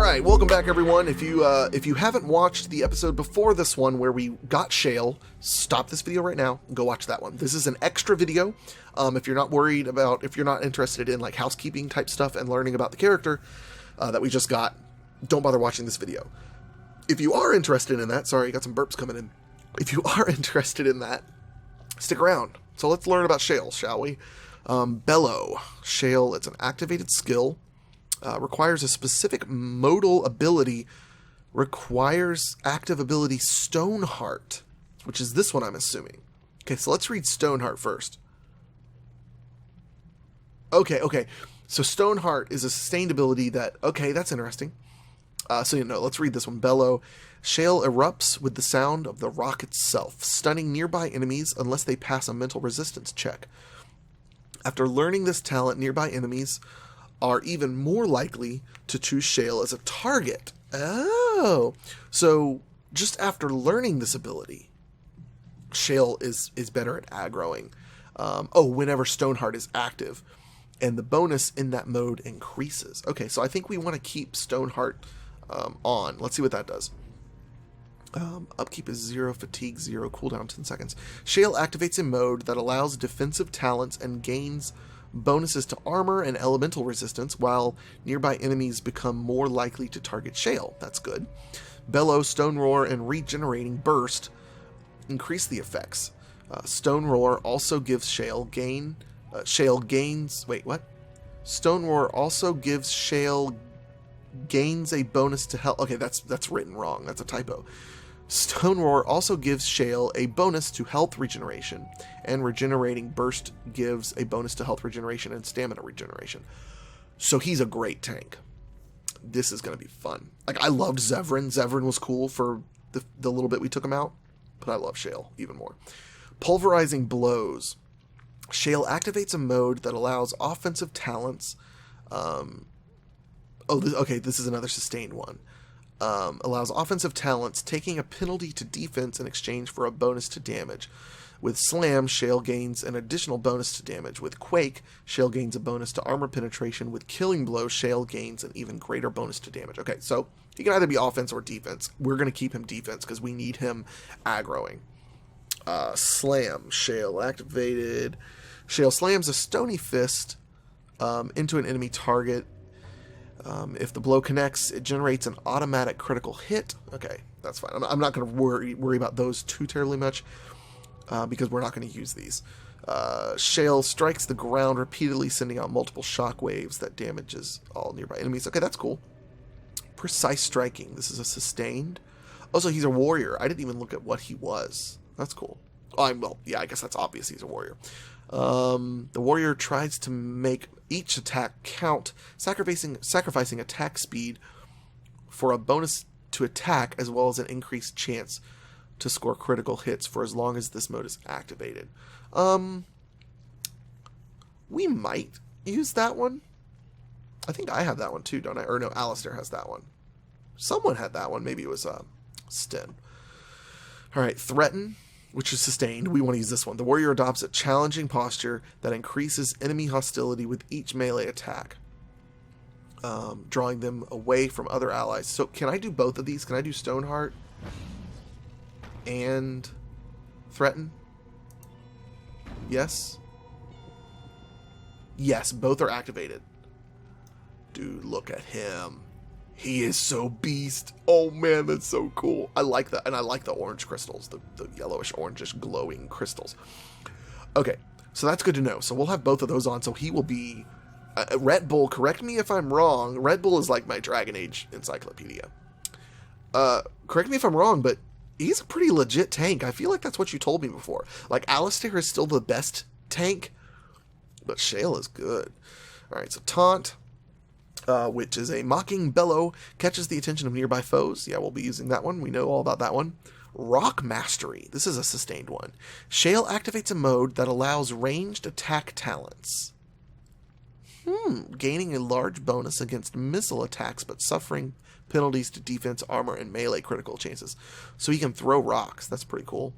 right, welcome back, everyone. If you haven't watched the episode before this one where we got Shale, stop this video right now and go watch that one. This is an extra video. If you're not interested in like housekeeping type stuff and learning about the character that we just got, don't bother watching this video. If you are interested in that, sorry, got some burps coming in. If you are interested in that, stick around. So let's learn about Shale, shall we? Bellow. Shale, it's an activated skill. Requires a specific modal ability. Requires active ability Stoneheart, which is this one, I'm assuming. Okay, so let's read Stoneheart first. Okay. So Stoneheart is a sustained ability that... Okay, that's interesting. Let's read this one. Bellow. Shale erupts with the sound of the rock itself, stunning nearby enemies unless they pass a mental resistance check. After learning this talent, nearby enemies are even more likely to choose Shale as a target. Oh, so just after learning this ability, Shale is better at aggroing. Whenever Stoneheart is active, and the bonus in that mode increases. Okay, so I think we want to keep Stoneheart on. Let's see what that does. Upkeep is 0, fatigue 0, cooldown 10 seconds. Shale activates a mode that allows defensive talents and gains bonuses to armor and elemental resistance, while nearby enemies become more likely to target Shale. That's good. Bellow, Stone Roar, and Regenerating Burst increase the effects. Stone Roar also gives Shale gains... Stone Roar also gives Shale gains a bonus to health... Okay, that's written wrong. That's a typo. Stone Roar also gives Shale a bonus to health regeneration, and Regenerating Burst gives a bonus to health regeneration and stamina regeneration. So he's a great tank. This is going to be fun. Like, I loved Zevran. Zevran was cool for the little bit we took him out, but I love Shale even more. Pulverizing Blows. Shale activates a mode that allows offensive talents... this is another sustained one. Allows offensive talents taking a penalty to defense in exchange for a bonus to damage. With Slam, Shale gains an additional bonus to damage. With Quake, Shale gains a bonus to armor penetration. With Killing Blow, Shale gains an even greater bonus to damage. Okay, so he can either be offense or defense. We're going to keep him defense because we need him aggroing. Slam, Shale activated. Shale slams a Stony Fist into an enemy target. If the blow connects, it generates an automatic critical hit. Okay, that's fine. I'm not going to worry about those too terribly much because we're not going to use these. Shale strikes the ground repeatedly, sending out multiple shock waves that damages all nearby enemies. Okay, that's cool. Precise striking. This is a sustained. Oh, so he's a warrior. I didn't even look at what he was. That's cool. I guess that's obvious he's a warrior. The warrior tries to make each attack count, sacrificing attack speed for a bonus to attack, as well as an increased chance to score critical hits for as long as this mode is activated. We might use that one. I think I have that one too, don't I? Or no, Alistair has that one. Someone had that one. Maybe it was Sten. Alright, Threaten, which is sustained. We want to use this one. The warrior adopts a challenging posture that increases enemy hostility with each melee attack, drawing them away from other allies. So can I do both of these? Can I do Stoneheart and Threaten? Yes? Yes, both are activated. Dude, look at him. He is so beast. Oh man, that's so cool. I like that. And I like the orange crystals, the yellowish, orangish, glowing crystals. Okay, so that's good to know. So we'll have both of those on. So he will be... Red Bull, correct me if I'm wrong. Red Bull is like my Dragon Age encyclopedia. Correct me if I'm wrong, but he's a pretty legit tank. I feel like that's what you told me before. Like, Alistair is still the best tank, but Shale is good. Alright, so Taunt... which is a mocking bellow, catches the attention of nearby foes. Yeah, we'll be using that one. We know all about that one. Rock Mastery. This is a sustained one. Shale activates a mode that allows ranged attack talents. Gaining a large bonus against missile attacks, but suffering penalties to defense, armor, and melee critical chances. So he can throw rocks. That's pretty cool.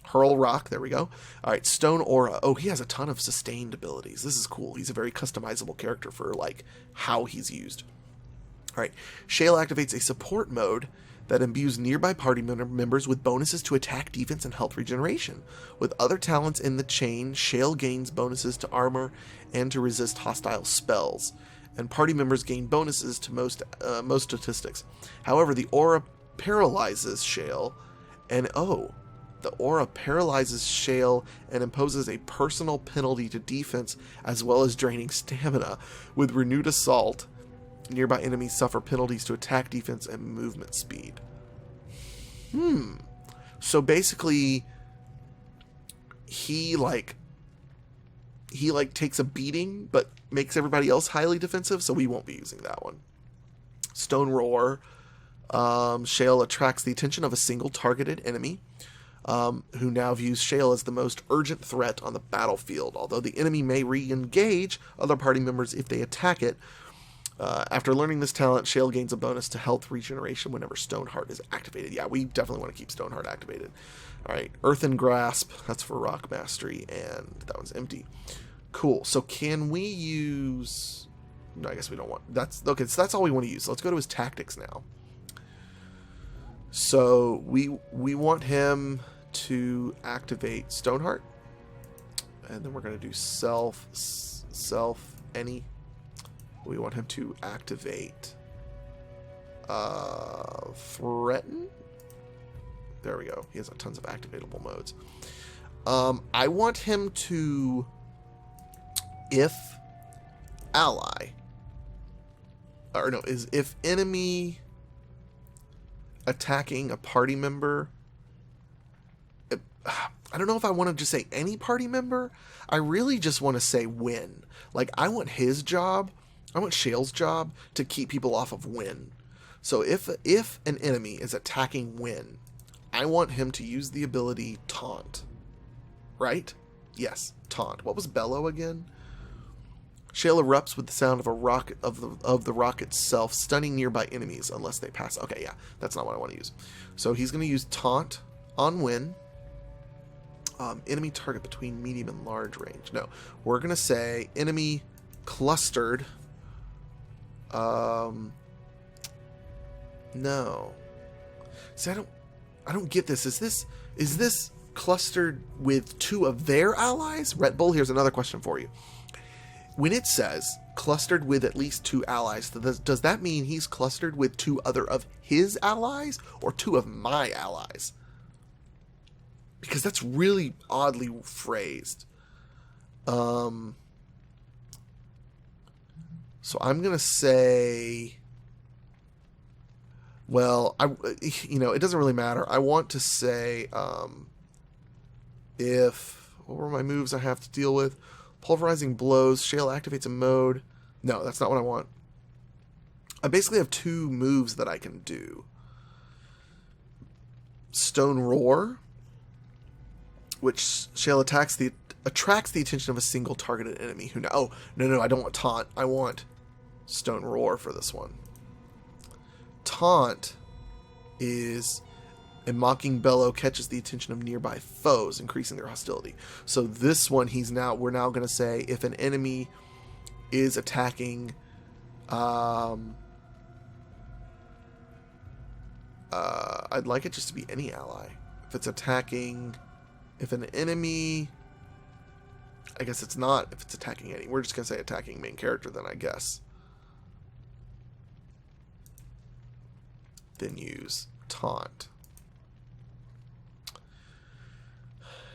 Hurl Rock, there we go. Alright, Stone Aura. Oh, he has a ton of sustained abilities. This is cool. He's a very customizable character for, like, how he's used. All right. Shale activates a support mode that imbues nearby party members with bonuses to attack, defense, and health regeneration. With other talents in the chain, Shale gains bonuses to armor and to resist hostile spells, and party members gain bonuses to most statistics. However, the aura paralyzes Shale, and the aura paralyzes Shale and imposes a personal penalty to defense as well as draining stamina. With renewed assault, nearby enemies suffer penalties to attack, defense, and movement speed. So basically, he takes a beating, but makes everybody else highly defensive, so we won't be using that one. Stone Roar. Shale attracts the attention of a single targeted enemy, who now views Shale as the most urgent threat on the battlefield. Although the enemy may re-engage other party members if they attack it. After learning this talent, Shale gains a bonus to health regeneration whenever Stoneheart is activated. Yeah, we definitely want to keep Stoneheart activated. All right, Earthen Grasp, that's for Rock Mastery, and that one's empty. Cool, so can we use... No, I guess we don't want... That's okay, so that's all we want to use. So let's go to his tactics now. So we want him to activate Stoneheart. And then we're going to do any. We want him to activate Threaten. There we go. He has tons of activatable modes. I want him to, if enemy attacking a party member. I don't know if I want to just say any party member. I really just want to say win. Like, I want his job, I want Shale's job to keep people off of win. So if an enemy is attacking win, I want him to use the ability Taunt. Right? Yes, Taunt. What was Bellow again? Shale erupts with the sound of a rocket of the rock itself, stunning nearby enemies unless they pass. Okay, yeah, that's not what I want to use. So he's going to use Taunt on win. Enemy target between medium and large range. No, we're going to say enemy clustered. No. See, I don't get this. Is this clustered with two of their allies? Red Bull, here's another question for you. When it says clustered with at least two allies, does that mean he's clustered with two other of his allies or two of my allies? Because that's really oddly phrased. So I'm going to say, well, it doesn't really matter. I want to say, what were my moves I have to deal with? Pulverizing Blows, Shale activates a mode. No, that's not what I want. I basically have two moves that I can do. Stone Roar, which Shale attracts the attention of a single targeted enemy who... Oh, no, I don't want Taunt. I want Stone Roar for this one. Taunt is... A mocking bellow catches the attention of nearby foes, increasing their hostility. So this one, we're now going to say if an enemy is attacking, I'd like it just to be any ally. If an enemy, I guess it's not. If it's attacking any, we're just going to say attacking main character then, I guess. Then use Taunt.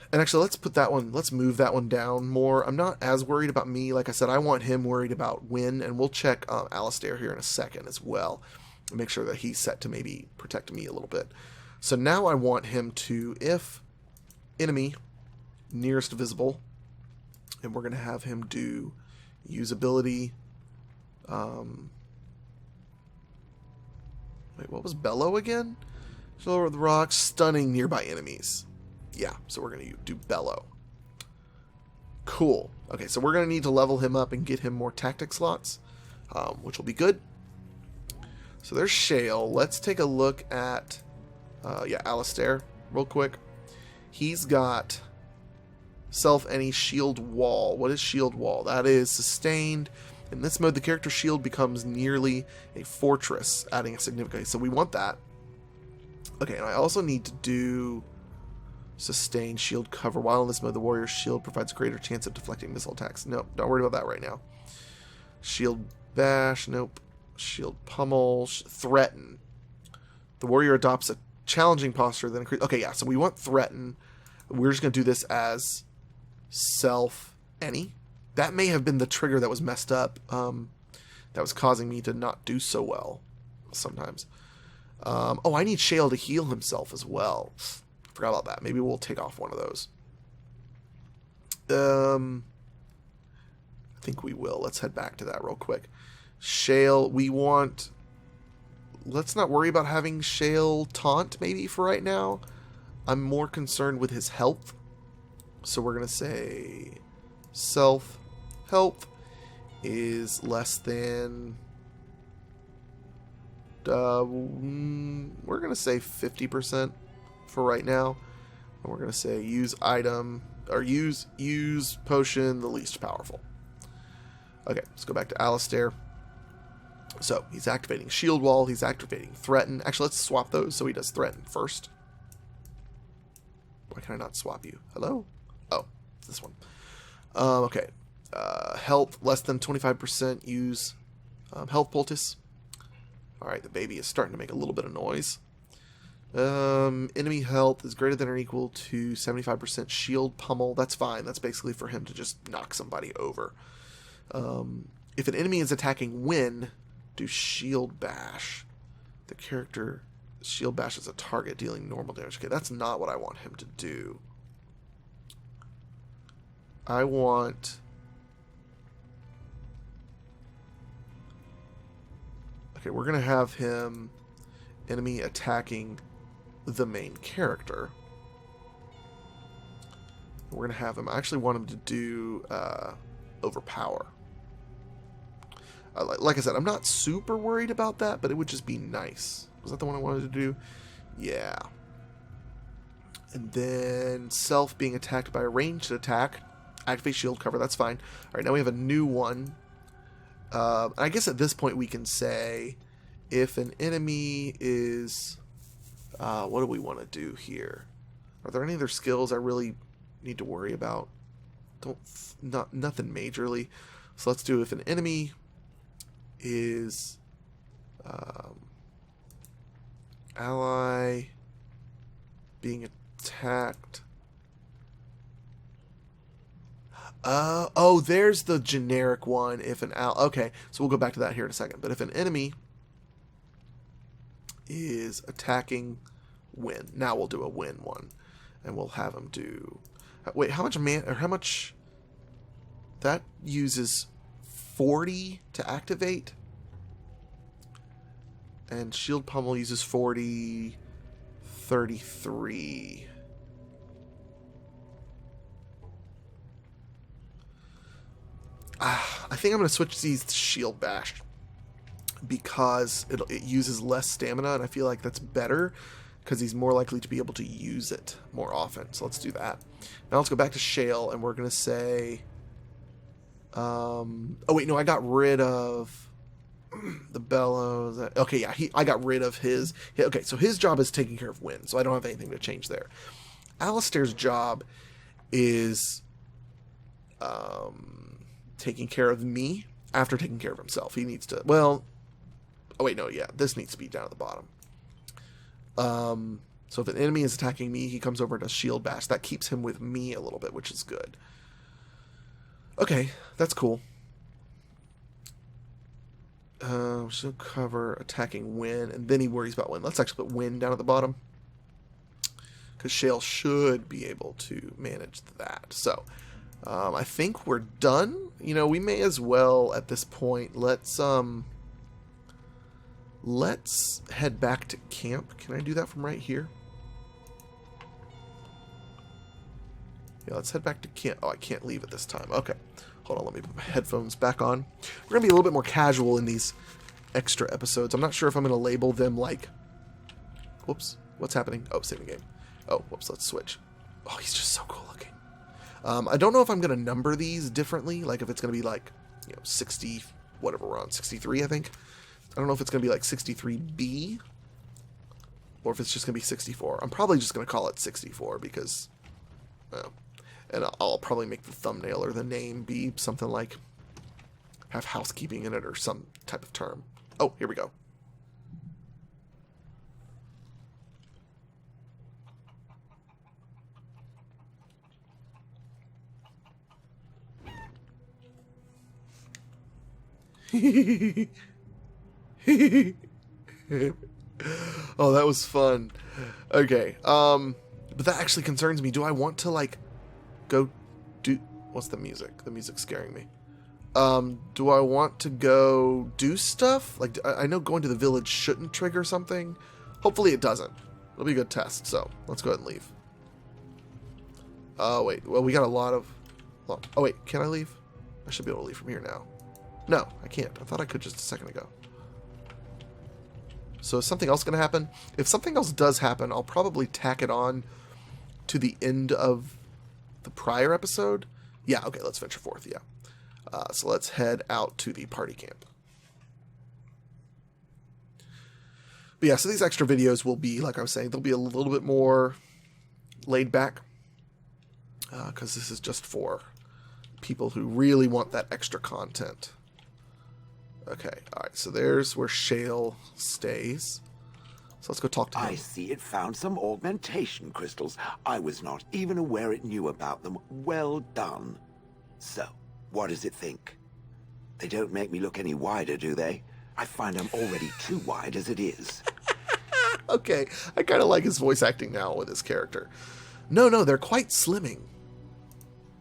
And actually, let's move that one down more. I'm not as worried about me. Like I said, I want him worried about win, and we'll check Alistair here in a second as well. And make sure that he's set to maybe protect me a little bit. So now I want him to, if enemy nearest visible, and we're going to have him do usability. Wait, what was Bellow again? Shoulder of the rocks, stunning nearby enemies. Yeah, so we're going to do Bellow. Cool. Okay, so we're going to need to level him up and get him more tactic slots, which will be good. So there's Shale. Let's take a look at, Alistair real quick. He's got self any shield wall. What is shield wall? That is sustained In this mode, the character's shield becomes nearly a fortress, adding a significant. So we want that. Okay, and I also need to do sustain shield cover. While in this mode, the warrior's shield provides a greater chance of deflecting missile attacks. Nope, don't worry about that right now. Shield bash, nope. Shield pummel, threaten. The warrior adopts a challenging posture, then increase. Okay, yeah, so we want threaten. We're just going to do this as self any. That may have been the trigger that was messed up. That was causing me to not do so well sometimes. Oh, I need Shale to heal himself as well. Forgot about that. Maybe we'll take off one of those. I think we will. Let's head back to that real quick. Shale, we want... Let's not worry about having Shale taunt maybe for right now. I'm more concerned with his health. So we're going to say self health is less than... we're going to say 50% for right now. And we're going to say use item, or use potion the least powerful. Okay, let's go back to Alistair. So, he's activating Shield Wall, he's activating Threaten. Actually, let's swap those so he does Threaten first. Why can I not swap you? Hello? Oh, it's this one. Okay. Health, less than 25%, use Health Poultice. Alright, the baby is starting to make a little bit of noise. Enemy health is greater than or equal to 75% shield pummel. That's fine. That's basically for him to just knock somebody over. If an enemy is attacking when, do shield bash. The character shield bash is a target dealing normal damage. Okay, that's not what I want him to do. I want... Okay, we're going to have him enemy attacking the main character. We're going to have him... I actually want him to do overpower. Like I said, I'm not super worried about that, but it would just be nice. Was that the one I wanted to do? Yeah. And then self being attacked by a ranged attack. Activate shield cover, that's fine. Alright, now we have a new one. I guess at this point we can say if an enemy is... what do we want to do here? Are there any other skills I really need to worry about? Nothing majorly. So let's do if an enemy is ally being attacked. Oh, there's the generic one. If an okay, so we'll go back to that here in a second. But if an enemy is attacking win, now we'll do a win one, and we'll have them do. Wait, how much or how much? That uses 40 to activate, and shield pummel uses 40, 33. I think I'm going to switch these to shield bash because it uses less stamina, and I feel like that's better because he's more likely to be able to use it more often. So let's do that. Now let's go back to Shale, and we're going to say... oh wait, no, I got rid of the bellows. Okay, yeah, I got rid of his... Okay, so his job is taking care of wind, so I don't have anything to change there. Alistair's job is taking care of me after taking care of himself. He needs to... Well... Oh wait, no, yeah, this needs to be down at the bottom. So if an enemy is attacking me, he comes over and does shield bash. That keeps him with me a little bit, which is good. Okay, that's cool. So cover attacking win, and then he worries about win. Let's actually put win down at the bottom, because Shale should be able to manage that. So I think we're done. You know, we may as well at this point. Let's head back to camp. Can I do that from right here? Yeah, let's head back to camp. Oh, I can't leave at this time. Okay. Hold on, let me put my headphones back on. We're going to be a little bit more casual in these extra episodes. I'm not sure if I'm going to label them like... Whoops. What's happening? Oh, saving game. Oh, whoops, let's switch. Oh, he's just so cool looking. I don't know if I'm going to number these differently. Like, if it's going to be like 60, whatever we're on, 63, I think. I don't know if it's going to be like 63B or if it's just going to be 64. I'm probably just going to call it 64 because, and I'll probably make the thumbnail or the name be something like have housekeeping in it or some type of term. Oh, here we go. Oh, that was fun. Okay, but that actually concerns me. Do I want to, like, go do... What's the music? The music's scaring me. Do I want to go do stuff? Like, I know going to the village shouldn't trigger something. Hopefully it doesn't. It'll be a good test, so let's go ahead and leave. Oh, wait. Well, we got a lot of... Oh, wait. Can I leave? I should be able to leave from here now. No, I can't. I thought I could just a second ago. So is something else going to happen? If something else does happen, I'll probably tack it on to the end of the prior episode. Yeah, okay, let's venture forth, yeah. So let's head out to the party camp. But yeah, so these extra videos will be, like I was saying, they'll be a little bit more laid back. Because this is just for people who really want that extra content. Okay, alright, so there's where Shale stays. So let's go talk to him. I see it found some augmentation crystals. I was not even aware it knew about them. Well done. So, what does it think? They don't make me look any wider, do they? I find I'm already too wide as it is. Okay, I kind of like his voice acting now with his character. No, they're quite slimming.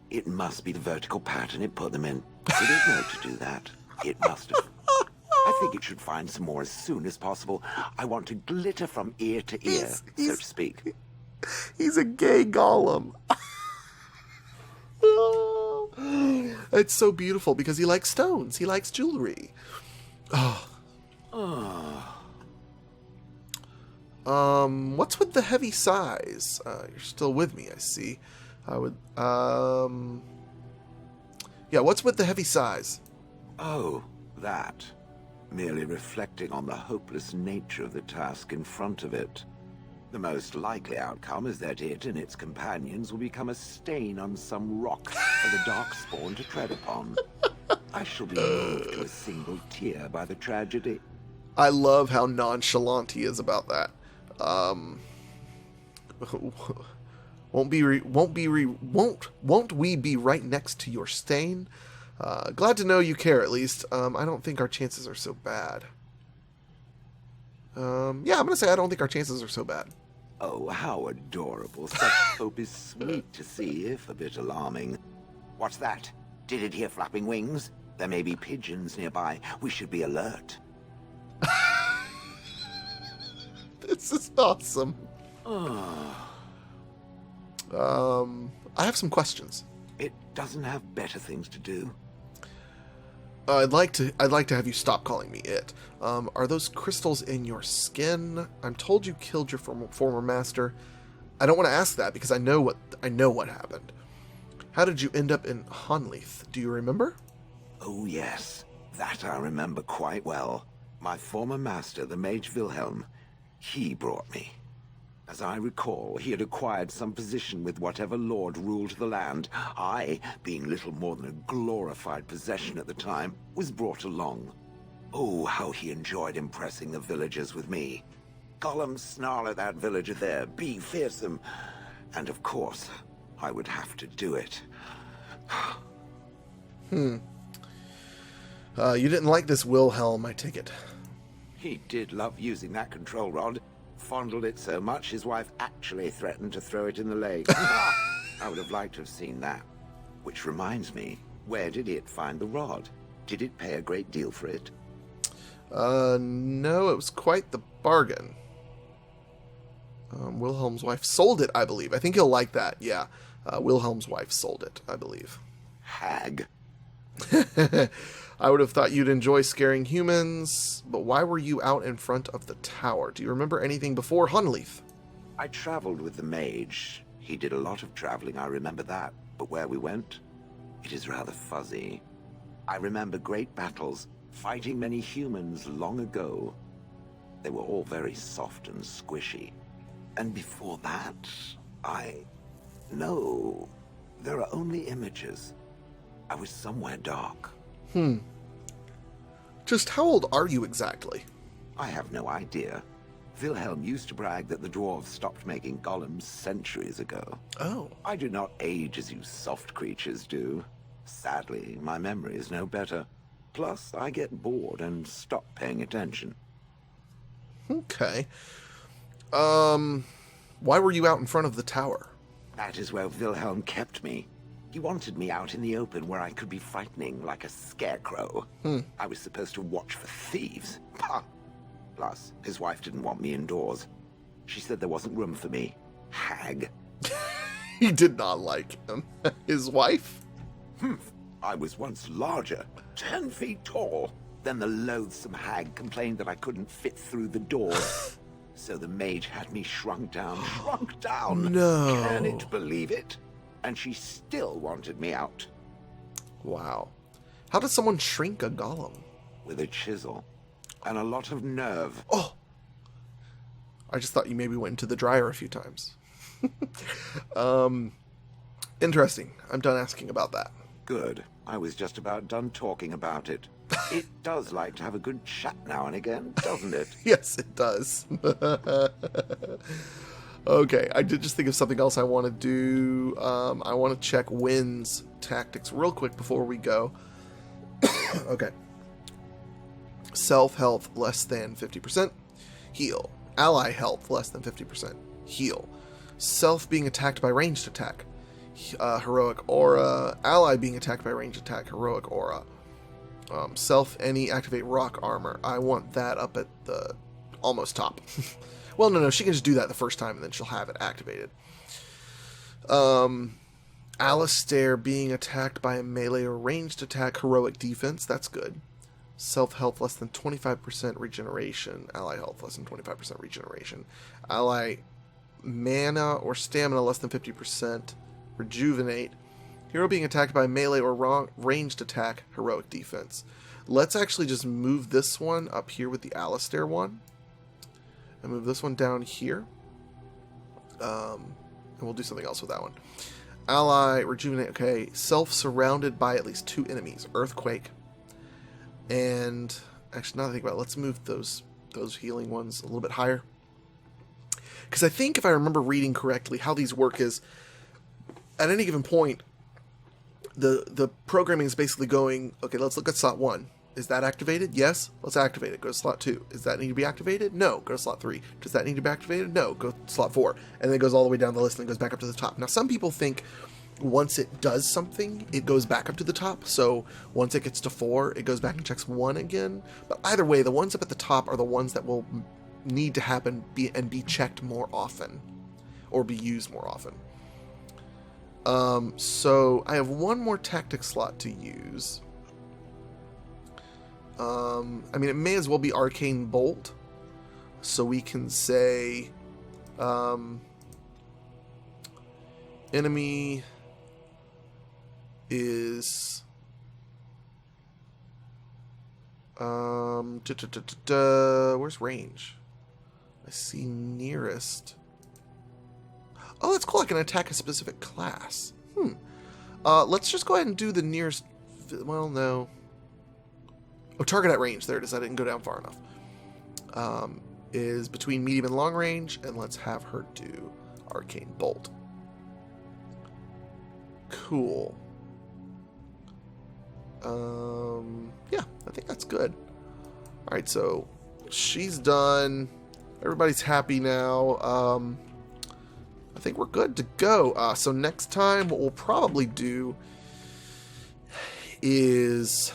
It must be the vertical pattern it put them in. It didn't know to do that. It must have. I think it should find some more as soon as possible. I want to glitter from ear to ear, so to speak. He's a gay golem. It's so beautiful because he likes stones. He likes jewelry. What's with the heavy sighs? You're still with me, I see. Yeah, what's with the heavy sighs? Oh, that. Merely reflecting on the hopeless nature of the task in front of it. The most likely outcome is that it and its companions will become a stain on some rock for the Darkspawn to tread upon. I shall be moved to a single tear by the tragedy. I love how nonchalant he is about that. Won't we be right next to your stain? Glad to know you care, at least. I don't think our chances are so bad. Yeah, I'm going to say I don't think our chances are so bad. Oh, how adorable. Such hope is sweet to see, if a bit alarming. What's that? Did it hear flapping wings? There may be pigeons nearby. We should be alert. This is awesome. I have some questions. It doesn't have better things to do. I'd like to have you stop calling me it. Are those crystals in your skin? I'm told you killed your former master. I don't want to ask that because I know what happened. How did you end up in Honleith? Do you remember? Oh yes, that I remember quite well. My former master, the Mage Wilhelm, he brought me. As I recall, he had acquired some position with whatever lord ruled the land. I, being little more than a glorified possession at the time, was brought along. Oh, how he enjoyed impressing the villagers with me. Gollum snarl at that villager there, be fearsome. And of course, I would have to do it. You didn't like this Wilhelm, I take it. He did love using that control rod. Fondled it so much, his wife actually threatened to throw it in the lake. I would have liked to have seen that. Which reminds me, where did it find the rod? Did it pay a great deal for it? No, it was quite the bargain. Wilhelm's wife sold it, I believe. I think he'll like that, yeah. Wilhelm's wife sold it, I believe. Hag. I would have thought you'd enjoy scaring humans, but why were you out in front of the tower? Do you remember anything before Honleith? I traveled with the mage. He did a lot of traveling, I remember that. But where we went, it is rather fuzzy. I remember great battles, fighting many humans long ago. They were all very soft and squishy. And before that, No, there are only images. I was somewhere dark. Just how old are you exactly? I have no idea. Wilhelm used to brag that the dwarves stopped making golems centuries ago. Oh. I do not age as you soft creatures do. Sadly, my memory is no better. Plus, I get bored and stop paying attention. Okay. Why were you out in front of the tower? That is where Wilhelm kept me. He wanted me out in the open where I could be frightening like a scarecrow. I was supposed to watch for thieves. Pah! Plus, his wife didn't want me indoors. She said there wasn't room for me. Hag. He did not like him. His wife? I was once larger, 10 feet tall. Then the loathsome hag complained that I couldn't fit through the doors. So the mage had me shrunk down. Shrunk down! No. Can it believe it? And she still wanted me out. Wow. How does someone shrink a golem? With a chisel. And a lot of nerve. Oh! I just thought you maybe went into the dryer a few times. Interesting. I'm done asking about that. Good. I was just about done talking about it. It does like to have a good chat now and again, doesn't it? Yes, it does. Okay, I did just think of something else I want to do. I want to check Wynn's tactics real quick before we go. Okay. Self-health less than 50%. Heal. Ally health less than 50%. Heal. Self being attacked by ranged attack. Heroic aura. Ally being attacked by ranged attack. Heroic aura. Self any activate rock armor. I want that up at the almost top. Well, no, she can just do that the first time and then she'll have it activated. Alistair being attacked by a melee or ranged attack, heroic defense. That's good. Self-health less than 25% regeneration. Ally health less than 25% regeneration. Ally mana or stamina less than 50% rejuvenate. Hero being attacked by melee or ranged attack, heroic defense. Let's actually just move this one up here with the Alistair one. And move this one down here. And we'll do something else with that one. Ally, rejuvenate, okay. Self surrounded by at least 2 enemies. Earthquake. And actually, now that I think about it, let's move those healing ones a little bit higher. Because I think if I remember reading correctly, how these work is, at any given point, the programming is basically going, okay, let's look at slot 1. Is that activated? Yes. Let's activate it. Go to slot 2. Does that need to be activated? No. Go to slot 3. Does that need to be activated? No. Go to slot 4. And then it goes all the way down the list and then goes back up to the top. Now, some people think once it does something, it goes back up to the top. So once it gets to 4, it goes back and checks 1 again. But either way, the ones up at the top are the ones that will need to happen and be checked more often or be used more often. So I have one more tactic slot to use. I mean, it may as well be Arcane Bolt. So we can say, enemy is, where's range? I see nearest. Oh, that's cool. I can attack a specific class. Let's just go ahead and do the nearest. Well, no. Oh, target at range. There it is. I didn't go down far enough. Is between medium and long range, and let's have her do Arcane Bolt. Cool. Yeah, I think that's good. All right, so she's done. Everybody's happy now. I think we're good to go. So next time, what we'll probably do is,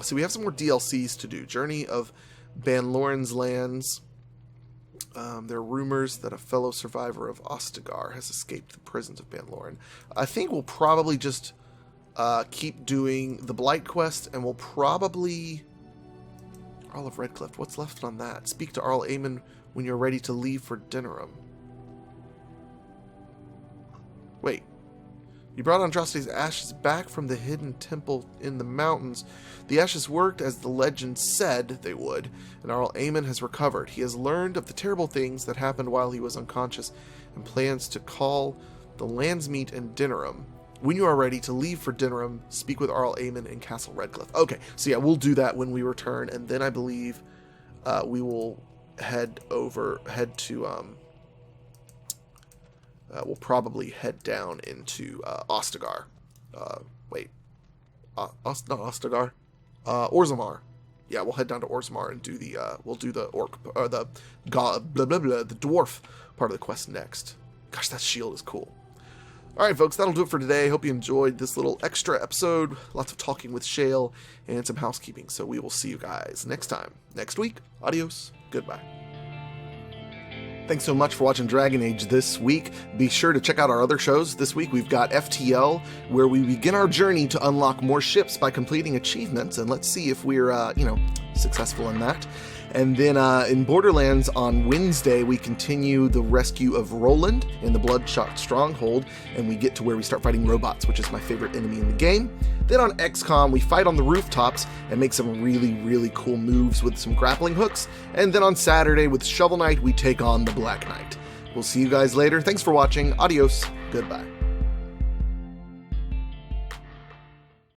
so we have some more DLCs to do. Journey of Banloran's Lands. There are rumors that a fellow survivor of Ostagar has escaped the prisons of Banloran. I think we'll probably just keep doing the Blight quest, and we'll probably Earl of Redcliffe. What's left on that? Speak to Earl Aemon when you're ready to leave for Dinnerum. Wait. You brought Andraste's ashes back from the hidden temple in the mountains. The ashes worked as the legend said they would, and Arl Aemon has recovered. He has learned of the terrible things that happened while he was unconscious, and plans to call the Landsmeet in Dinnerum. When you are ready to leave for Dinnerum, speak with Arl Aemon in Castle Redcliffe. Okay, so yeah, we'll do that when we return, and then I believe we will head to we'll probably head down into Ostagar. Not Ostagar. Orzammar. Yeah, we'll head down to Orzammar and do the dwarf part of the quest next. Gosh, that shield is cool. All right, folks, that'll do it for today. Hope you enjoyed this little extra episode. Lots of talking with Shale and some housekeeping. So we will see you guys next time. Next week. Adios. Goodbye. Thanks so much for watching Dragon Age this week. Be sure to check out our other shows. This week we've got FTL, where we begin our journey to unlock more ships by completing achievements, and let's see if we're, successful in that. And then in Borderlands on Wednesday, we continue the rescue of Roland in the Bloodshot Stronghold, and we get to where we start fighting robots, which is my favorite enemy in the game. Then on XCOM, we fight on the rooftops and make some really, really cool moves with some grappling hooks. And then on Saturday with Shovel Knight, we take on the Black Knight. We'll see you guys later. Thanks for watching. Adios. Goodbye.